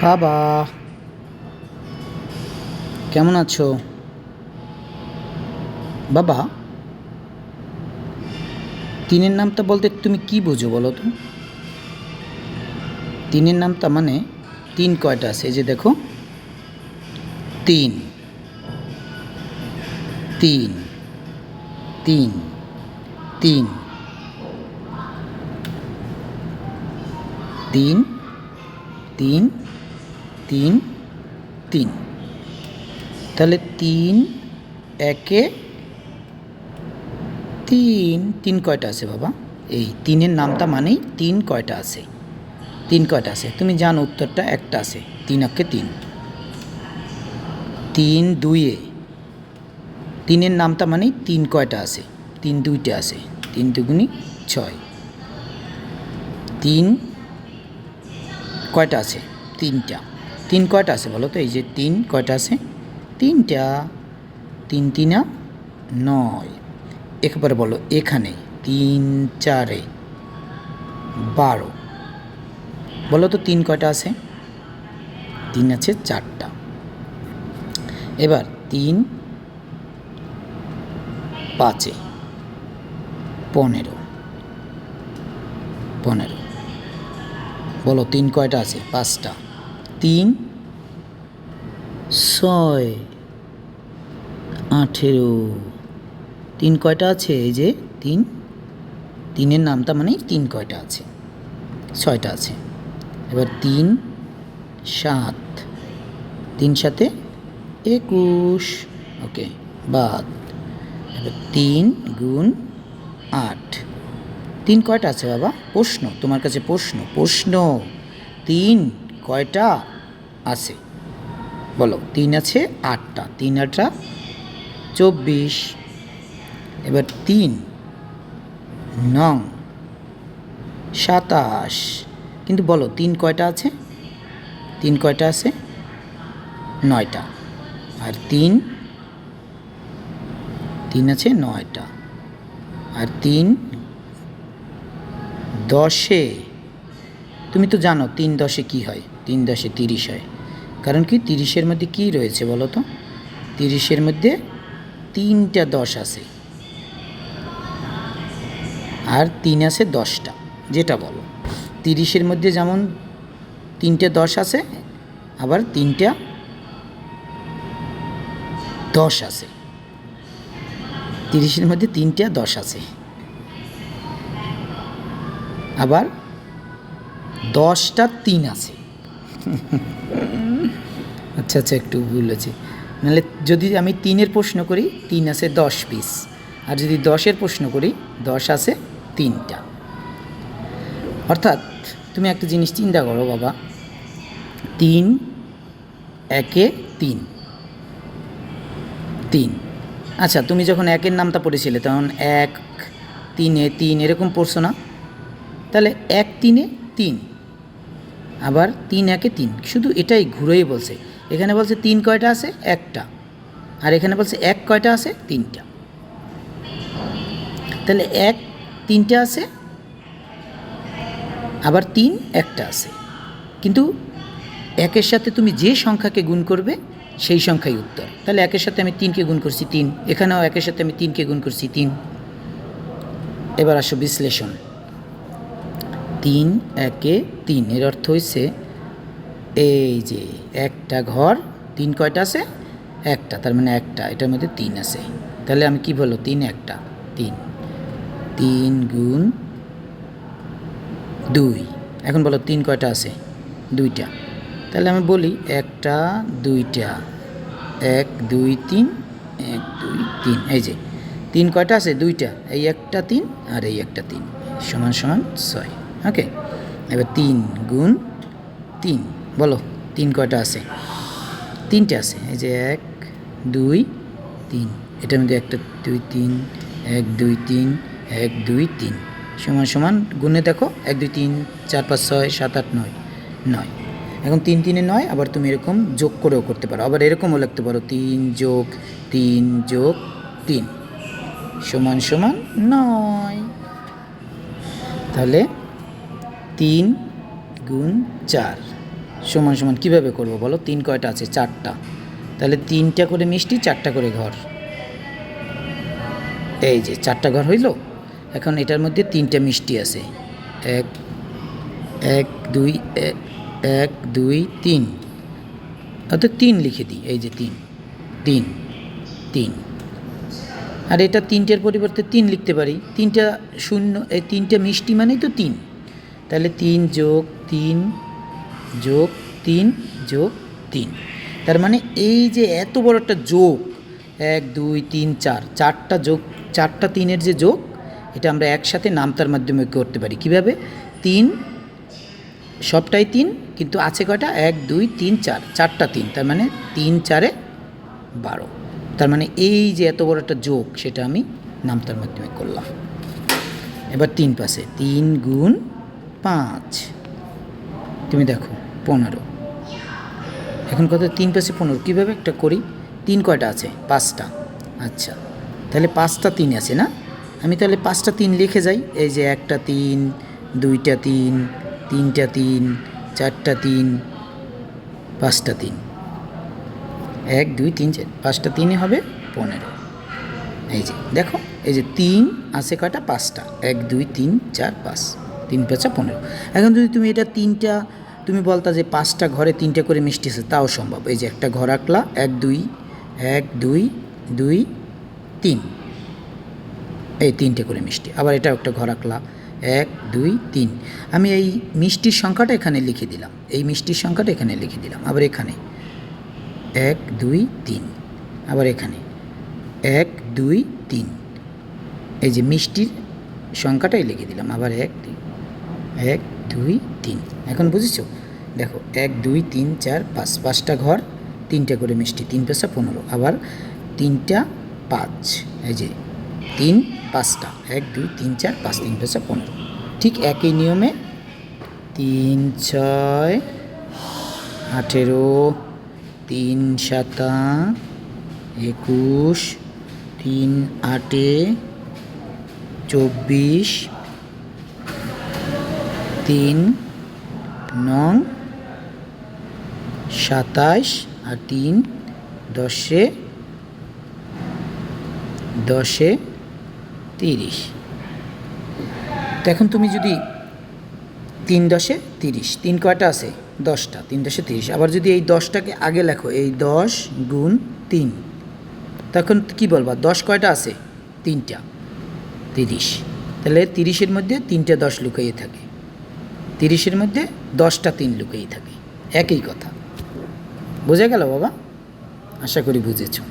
বাবা, কেমন আছো? বাবা, তিনের নামটা বলতে তুমি কি বোঝো বলো তো? তিনের নামটা মানে তিন কয়টা আছে? এই যে দেখো, তিন, তিন, তিন, তিন, তিন, তিন, তিন, তিন। তাহলে তিন, একে তিন। তিন কয়টা আছে বাবা? এই তিনের নামটা মানেই তিন কয়টা আছে। তিন কয়টা আছে তুমি জানো? উত্তরটা একটা আছে, তিন একে তিন। তিন দুইয়ে, তিনের নামটা মানেই তিন কয়টা আছে? তিন দুইটা আছে, তিন দুগুণি ছয়। তিন কয়টা আছে? তিনটা। তিন কয়টা আছে বলো তো? এই যে তিন কয়টা আছে? তিনটা। তিন তিনা নয়। একবারে বলো এখানে, তিন চারে 12। বলো তো তিন কয়টা আছে? তিন আছে চারটা। এবার তিন পাঁচে 15। 15। বলো তিন কয়টা আছে? পাঁচটা। তিন ছয় 18। তিন কয়টা আছে? এই যে তিন, তিনের নামটা মানে তিন কয়টা আছে? ছয়টা আছে। এবার তিন সাত, তিন সাথে 21। ওকে, বাদ। এবার তিন গুণ 8। তিন কয়টা আছে বাবা? প্রশ্ন, তোমার কাছে প্রশ্ন, প্রশ্ন। তিন কয়টা আছে বলো? তিন আছে 8টা। তিন আটটা 24। এবার তিন নং 27। কিন্তু বলো তিন কয়টা আছে? তিন কয়টা আছে? 9টা। আর তিন, তিন আছে 9টা। আর তিন 10-এ, তুমি তো জানো তিন 10-এ কী হয়? তিন 10-এ 30 হয়। কারণ কি 30-এর মধ্যে কী রয়েছে বলো তো? 30-এর মধ্যে 3টা 10 আছে, আর তিন আছে 10টা। যেটা বলো, 30-এর মধ্যে যেমন 3টে 10 আছে, আবার 3টা 10 আছে। 30-এর মধ্যে 3টা 10 আছে, আবার 10টা 3 আছে। আচ্ছা আচ্ছা, একটু ভুল আছে। নাহলে যদি আমি তিনের প্রশ্ন করি, তিন আছে 10 পিস। আর যদি 10-এর প্রশ্ন করি, 10 আছে 3টা। অর্থাৎ তুমি একটা জিনিস চিন্তা করো বাবা, তিন একে তিন, তিন। আচ্ছা, তুমি যখন একের নামটা পড়েছিলে তখন এক তিনে তিন এরকম পড়ছো না? তাহলে এক তিনে তিন, আবার তিন একে তিন, শুধু এটাই ঘুরেই বলছে। এখানে বলছে তিন কয়টা আছে? একটা। আর এখানে বলছে এক কয়টা আছে? 3টা। তাহলে এক 3টা আছে, আবার তিন একটা আছে। কিন্তু একের সাথে তুমি যে সংখ্যাকে গুণ করবে সেই সংখ্যাই উত্তর। তাহলে একের সাথে আমি 3কে গুণ করছি 3, এখানেও একের সাথে আমি 3কে গুণ করছি 3। এবার আসো বিশ্লেষণ। 3 একে 3 এর অর্থ হয়েছে এই যে একটা ঘর, 3 কয়টা আছে? একটা। তার মানে একটা, এটার মধ্যে 3 আছে। তাহলে আমি কি বলবো? 3 একটা 3। 3 গুণ 2। এখন বলো 3 কয়টা আছে? 2টা। তাহলে আমি বলি একটা 2টা, 1 2 3, 1 2 3। এই যে 3 কয়টা আছে? 2টা। এই একটা 3 আর এই একটা 3 সমান সমান 6। ওকে, এবার 3 গুণ 3, বলো 3 কয়টা আছে? 3টে আছে। এই যে 1 2 3, এটার মধ্যে একটা 2 3, 1 2 3, 1 2 3 সমান সমান গুণে দেখো, 1 2 3 4 5 6 7 8 9, 9। এখন 3 3 9। আবার তুমি এরকম যোগ করেও করতে পারো, আবার এরকমও লিখতে পারো 3 যোগ 3 যোগ 3 সমান সমান 9। তাহলে 3 গুণ 4, সমান সমান কীভাবে করবো বলো? 3 কয়টা আছে? 4টা। তাহলে 3টা করে মিষ্টি, 4টা করে ঘর। এই যে 4টা ঘর হইল। এখন এটার মধ্যে 3টা মিষ্টি আছে। 1 1 2 1 2 3, অর্থাৎ 3 লিখে দিই। এই যে 3 3 3, আর এটা 3টের পরিবর্তে 3 লিখতে পারি। 3টা শূন্য, এই 3টা মিষ্টি মানেই তো 3। তাহলে 3 যোগ 3 যোগ 3 যোগ 3, তার মানে এই যে এত বড় একটা যোগ, 1 2 3 4, 4টা যোগ, 4টা 3-এর যে যোগ, এটা আমরা একসাথে নামতার মাধ্যমে করতে পারি। কীভাবে? 3 সবটাই 3, কিন্তু আছে কয়টা? 1 2 3 4, 4টা 3, তার মানে 3 4 12। তার মানে এই যে এত বড় একটা যোগ, সেটা আমি নামতার মাধ্যমে করলাম। এবার 3 পাশে 3 গুণ 5, তুমি দেখো 15। এখন কত? 3 পাশে 15 কীভাবে একটা করি? 3 কয়টা আছে? 5টা। আচ্ছা, তাহলে 5টা 3 আছে না? আমি তাহলে 5টা 3 লিখে যাই। এই যে 1টা 3, 2টা 3, 3টা 3, 4টা 3, 5টা 3, 1 2 3 4, 5টা 3 হবে 15। এই যে দেখো, এই যে 3 আছে কয়টা? 5টা। 1 2 3 4 5, 3 5 15। এখন যদি তুমি এটা 3টা তুমি বলতা যে 5টা ঘরে 3টা করে মিষ্টি আছে, তাও সম্ভব। এই যে একটা ঘর আঁকলা, 1 2 1 2 2 3, এই 3টে করে মিষ্টি। আবার এটা একটা ঘর আঁকলা, 1 2 3। আমি এই মিষ্টির সংখ্যাটা এখানে লিখে দিলাম, এই মিষ্টির সংখ্যাটা এখানে লিখে দিলাম। আবার এখানে 1 2 3, আবার এখানে 1 2 3, এই যে মিষ্টির সংখ্যাটাই লিখে দিলাম। আবার 1 2 3। এখন বুঝেছো? দেখো 1 2 3 4 5, 5টা ঘর, 3টা করে মিষ্টি, 3 5 15। আবার 3টা 5, এই যে 3 5টা, 1 2 3 4 5, 3 5 15। ঠিক একই নিয়মে 3 6 18, 3 7 21, 3 8 24, 3 9 27, আর 3 10 10 30। তো এখন তুমি যদি 3 10 30, 3 কয়টা আছে? 10টা। 3 10 30। আবার যদি এই 10টাকে আগে লেখো, এই 10 গুণ 3, তখন কি বলবা? 10 কয়টা আছে? 3টা, 30। তাহলে 30-এর মধ্যে 3টা 10 লুকিয়ে থাকে, 30-এর মধ্যে 10টা 3 লুকিয়ে থাকে। একই কথা। বোঝা গেল বাবা? আশা করি বুঝেছো।